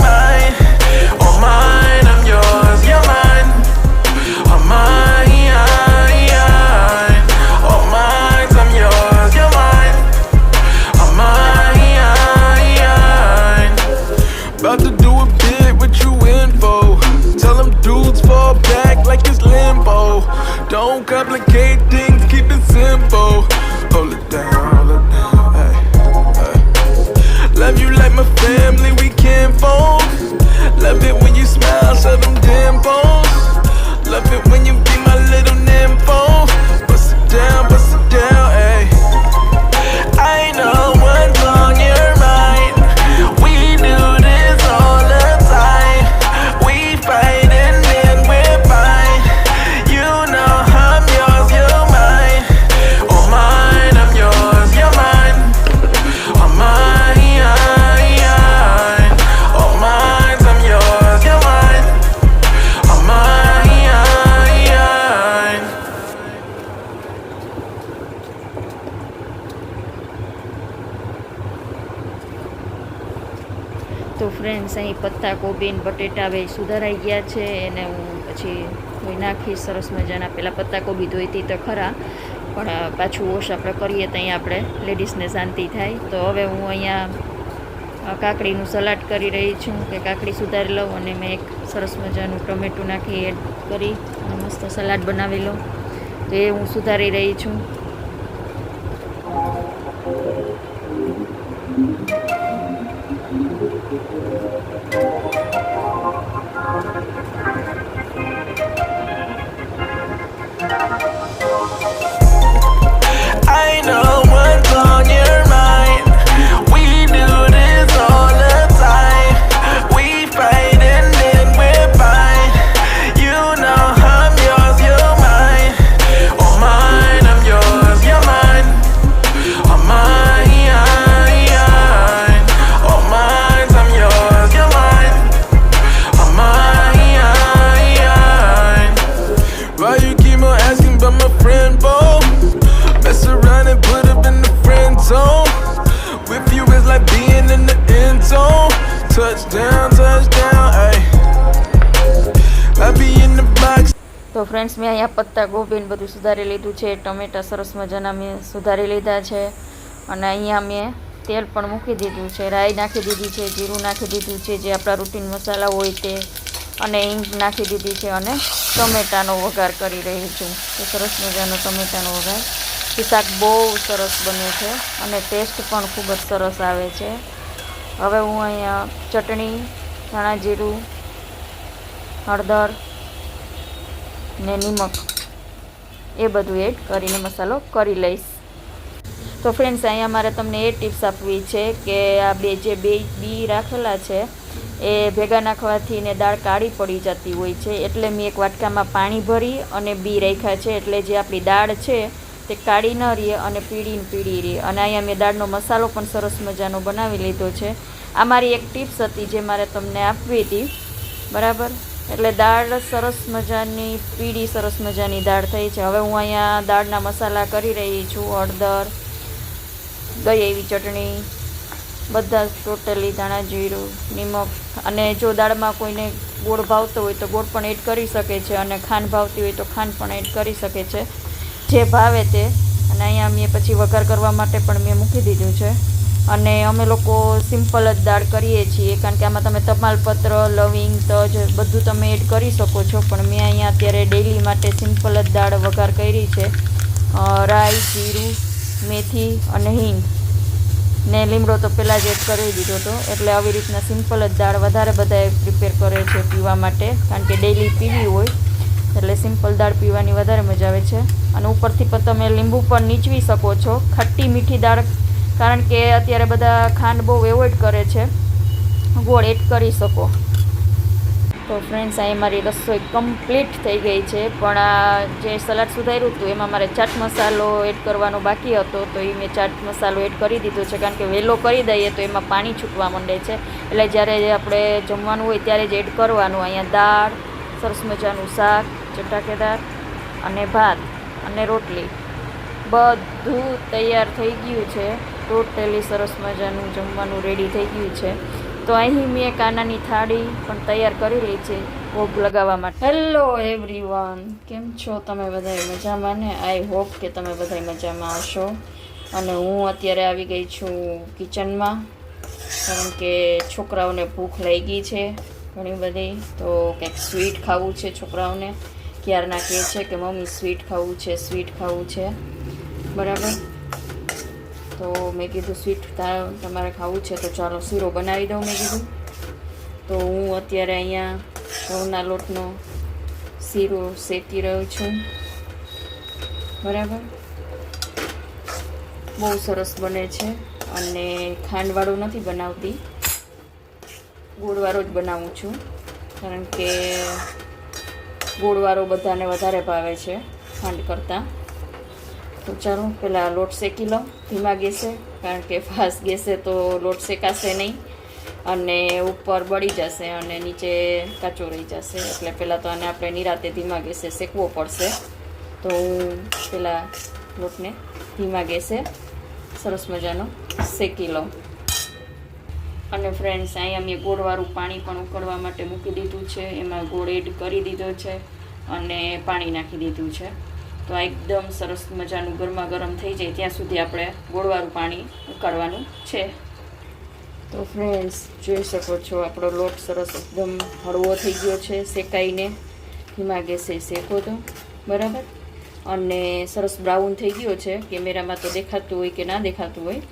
mine. All mine, I'm yours, you're mine. All mine, all mine, I'm yours, you're mine. All mine. About to do a bit, what you in for? Tell them dudes fall back like it's limbo. Don't complicate things, keep it simple. Hold it down, hey, hey. Love you like my family, we can't fold. Love it when you smile, show them dimples. Love it when you be my little nympho. Bust it down, hey. I know what's on your mind. We do this all the time. We fight and then we're fine. You know I'm yours, you're friends, અહીં પત્તા કોબી ને બટેટા બે સુધારાઈ ગયા છે. એને હું પછી ધોઈ નાખીશ સરસ મજાના. પહેલાં પત્તા કોબી ધોઈતી તો ખરા, પણ પાછું વોશ આપણે કરીએ તો અહીંયા આપણે લેડીઝને શાંતિ થાય. તો હવે હું અહીંયા કાકડીનું સલાડ કરી રહી છું, કે કાકડી સુધારી લઉં અને મેં એક સરસ મજાનું ટમેટું નાખી એડ કરી અને મસ્ત સલાડ બનાવી લઉં. તો એ હું સુધારી રહી છું. I know what's on your mind. We do this all the time. We fight and then we're fine. You know I'm yours, you're mine. Oh mine, I'm yours, you're mine. Oh mine, oh mine, I'm yours, you're mine. Oh mine. Why you keep on asking about my friend, boy? Mess around and put up in the friend zone. With you is like being in the end zone. Touchdown, ayy. I be in the box. તો friends, મેં અહીંયા પત્તા ગોબી ને બધું સુધારી લીધું છે. ટમેટા સરસ મજાના મેં સુધારી લીધા છે. અને અહીંયા મેં તેલ પણ મૂકી દીધું છે. રાઈ નાખી દીધી છે, જીરું નાખી દીધું છે, જે આપણા રૂટીન મસાલા હોય તે, અને હિંગ નાખી દીધી છે. અને ટમેટાનો વઘાર કરી રહી છું. તો સરસ મજાનો ટમેટાનો વઘાર. શાક બહુ સરસ બને છે અને ટેસ્ટ પણ ખૂબ જ સરસ આવે છે. હવે હું અહીંયા ચટણી, ધાણા જીરું, હળદર ને નિમક એ બધું એડ કરીને મસાલો કરી લઈશ. તો ફ્રેન્ડ્સ, અહીંયા મારે તમને એ ટિપ્સ આપવી છે કે આ જે બે બી રાખેલા છે એ ભેગા નાખવાથી ને દાળ કાળી પડી જતી હોય છે. એટલે મેં એક વાટકામાં પાણી ભરી અને બી રાખ્યા છે, એટલે જે આપણી દાળ છે તે કાળી ન રહે અને પીળી રહે. અને અહીંયા મેં દાળનો મસાલો પણ સરસ મજાનો બનાવી લીધો છે. આ મારી એક ટિપ્સ હતી જે મારે તમને આપવી હતી, બરાબર. એટલે દાળ સરસ મજાની પીળી સરસ મજાની દાળ થઈ છે. હવે હું અહીંયા દાળના મસાલા કરી રહી છું. હળદર, ગઈ એવી ચટણી, બધા ટોટલી ધાણા જીરું, નિમક. અને જો દાળમાં કોઈને ગોળ ભાવતો હોય તો ગોળ પણ એડ કરી શકે છે, અને ખાંડ ભાવતી હોય તો ખાંડ પણ એડ કરી શકે છે, જે ભાવે તે. અને અહીંયા મેં પછી વઘાર કરવા માટે પણ મેં મૂકી દીધું છે. અને અમે લોકો સિમ્પલ જ દાળ કરીએ છીએ, કારણ કે આમાં તમે તમાલપત્ર, લવિંગ, તજ બધું તમે એડ કરી શકો છો. પણ મેં અહીંયા અત્યારે ડેઈલી માટે સિમ્પલ જ દાળ વઘાર કરી છે. રાઈ, જીરું, મેથી અને હિંગ ને લીમડો તો પહેલાં જ એડ કરી દીધો હતો. એટલે આવી રીતના સિમ્પલ જ દાળ વધારે બધાએ પ્રિપેર કરે છે પીવા માટે, કારણ કે ડેઈલી પીવી હોય એટલે સિમ્પલ દાળ પીવાની વધારે મજા આવે છે. અને ઉપરથી પણ તમે લીંબુ પણ નીચવી શકો છો, ખટ્ટી મીઠી દાળ, કારણ કે અત્યારે બધા ખાંડ બહુ એવોઇડ કરે છે, ગોળ એડ કરી શકો. તો ફ્રેન્ડ્સ, અહીં મારી રસોઈ કમ્પ્લીટ થઈ ગઈ છે. પણ આ જે સલાડ સુધાર્યું હતું એમાં મારે ચાટ મસાલો એડ કરવાનો બાકી હતો, તો એ મેં ચાટ મસાલો એડ કરી દીધો છે. કારણ કે વહેલો કરી દઈએ તો એમાં પાણી છૂટવા માંડે છે, એટલે જ્યારે આપણે જમવાનું હોય ત્યારે જ એડ કરવાનું. અહીંયા દાળ, સરસ મજાનું શાક ચટાકેદાર, અને ભાત અને રોટલી બધું તૈયાર થઈ ગયું છે. ટોટલી સરસ મજાનું જમવાનું રેડી થઈ ગયું છે. તો અહીં મેં કાનાની થાળી પણ તૈયાર કરી રહી છે ભોગ લગાવવા માટે. હેલો એવરીવન, કેમ છો તમે બધાય મજામાં ને? આઈ હોપ કે તમે બધાય મજામાં હશો. અને હું અત્યારે આવી ગઈ છું કિચનમાં, કારણ કે છોકરાઓને ભૂખ લાગી છે ઘણી બધી. તો કંઈક સ્વીટ ખાવું છે છોકરાઓને. ક્યારના કહે છે કે મમ્મી સ્વીટ ખાવું છે, બરાબર. તો મેં કીધું સ્વીટ તમારે ખાવું છે તો ચાલો શીરો બનાવી દઉં, મેં કીધું. તો હું અત્યારે અહીંયા ઘઉંના લોટનો શીરો શેકી રહ્યો છું, બરાબર. બહુ સરસ બને છે. અને ખાંડવાળો નથી બનાવતી, ગોળવાળો જ બનાવું છું, કારણ કે ગોળવાળો બધાને વધારે ભાવે છે ખાંડ કરતાં. તો ચાલો પહેલાં લોટ શેકી લઉં ધીમા ગેસે, કારણ કે ફાસ્ટ ગેસે તો લોટ શેકાશે નહીં અને ઉપર બળી જશે અને નીચે કાચો રહી જશે. એટલે પહેલાં તો આને આપણે નિરાતે ધીમા ગેસે શેકવો પડશે. તો હું પહેલાં લોટને ધીમા ગેસે સરસ મજાનો શેકી લઉં. અને ફ્રેન્ડ્સ અહીંયા મેં ગોળવાળું પાણી પણ ઉકળવા માટે મૂકી દીધું છે. એમાં ગોળ એડ કરી દીધો છે અને પાણી નાખી દીધું છે. તો આ એકદમ સરસ મજાનું ગરમા ગરમ થઈ જાય ત્યાં સુધી આપણે ગોળવાળું પાણી ઉકાળવાનું છે. તો ફ્રેન્ડ્સ જોઈ શકો છો આપણો લોટ સરસ એકદમ હળવો થઈ ગયો છે શેકાઈને. ધીમા ગેસે શેકો તો બરાબર, અને સરસ બ્રાઉન થઈ ગયો છે. કેમેરામાં તો દેખાતું હોય કે ના દેખાતું હોય,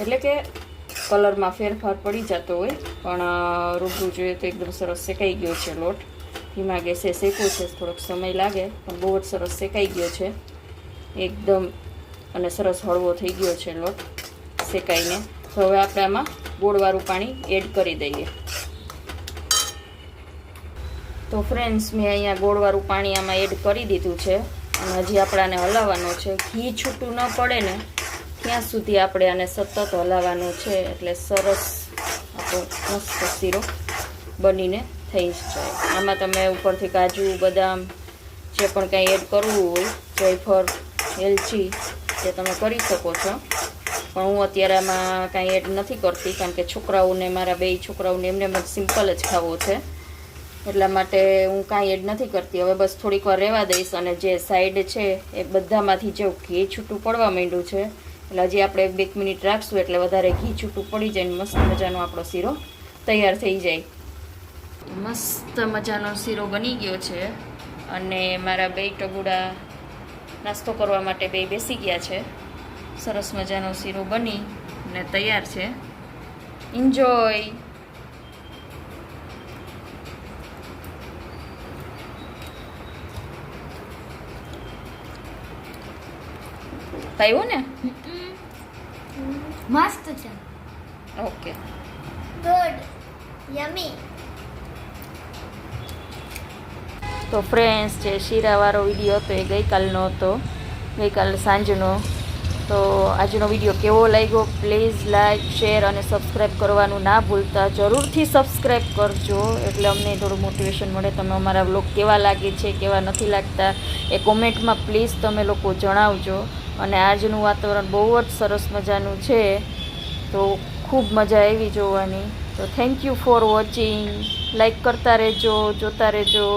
એટલે કે કલરમાં ફેરફાર પડી જતો હોય, પણ રૂબરૂ જોઈએ તો એકદમ સરસ શેકાઈ ગયો છે લોટ. ધીમા ગેસે શેકવું છે, થોડોક સમય લાગે પણ બહુ જ સરસ શેકાઈ ગયો છે એકદમ, અને સરસ હળવો થઈ ગયો છે લોટ શેકાઈને. તો હવે આપણે આમાં ગોળવાળું પાણી એડ કરી દઈએ. તો ફ્રેન્ડ્સ મેં અહીંયા ગોળવાળું પાણી આમાં એડ કરી દીધું છે, અને હજી આપણે આને હલાવવાનો છે. ઘી છૂટું ન પડે ને ત્યાં સુધી આપણે આને સતત હલાવવાનું છે, એટલે સરસ આપણો મસ્ત શીરો બનીને થઈ જાય. આમાં તમે ઉપરથી કાજુ બદામ જે પણ કાંઈ એડ કરવું હોય, જાયફળ એલચી, જે તમે કરી શકો છો. પણ હું અત્યારે આમાં કાંઈ એડ નથી કરતી, કારણ કે છોકરાઓને, મારા 2 છોકરાઓને એમને જ સિમ્પલ જ ખાવો છે, એટલા માટે હું કાંઈ એડ નથી કરતી. હવે બસ થોડીક વાર રહેવા દઈશ, અને જે સાઈડ છે એ બધામાંથી જે ઘી છૂટું પડવા માંડ્યું છે, એટલે હજી આપણે 2 મિનિટ રાખશું, એટલે વધારે ઘી છૂટું પડી જાય ને મસ્ત મજાનો આપણો શીરો તૈયાર થઈ જાય. મસ્ત મજાનો શીરો બની ગયો છે, અને મારા 2 ટગુડા નાસ્તો કરવા માટે 2 બેસી ગયા છે. સરસ મજાનો શીરો બની ને તૈયાર છે. એન્જોય. પાયું ને? મસ્ત છે. Okay, good, યમી. તો ફ્રેન્ડ્સ, જે શીરાવાળો વિડીયો હતો એ ગઈકાલનો હતો, ગઈકાલ સાંજનો. તો આજનો વિડીયો કેવો લાગ્યો પ્લીઝ લાઈક, શેર અને સબસ્ક્રાઈબ કરવાનું ના ભૂલતા. જરૂરથી સબસ્ક્રાઈબ કરજો, એટલે અમને થોડું મોટિવેશન મળે. તમે અમારા વ્લોગ કેવા લાગે છે, કેવા નથી લાગતા, એ કોમેન્ટમાં પ્લીઝ તમે લોકો જણાવજો. અને આજનું વાતાવરણ બહુ જ સરસ મજાનું છે, તો ખૂબ મજા આવી જોવાની. તો thank you for watching. Like કરતા રહેજો, જોતા રહેજો.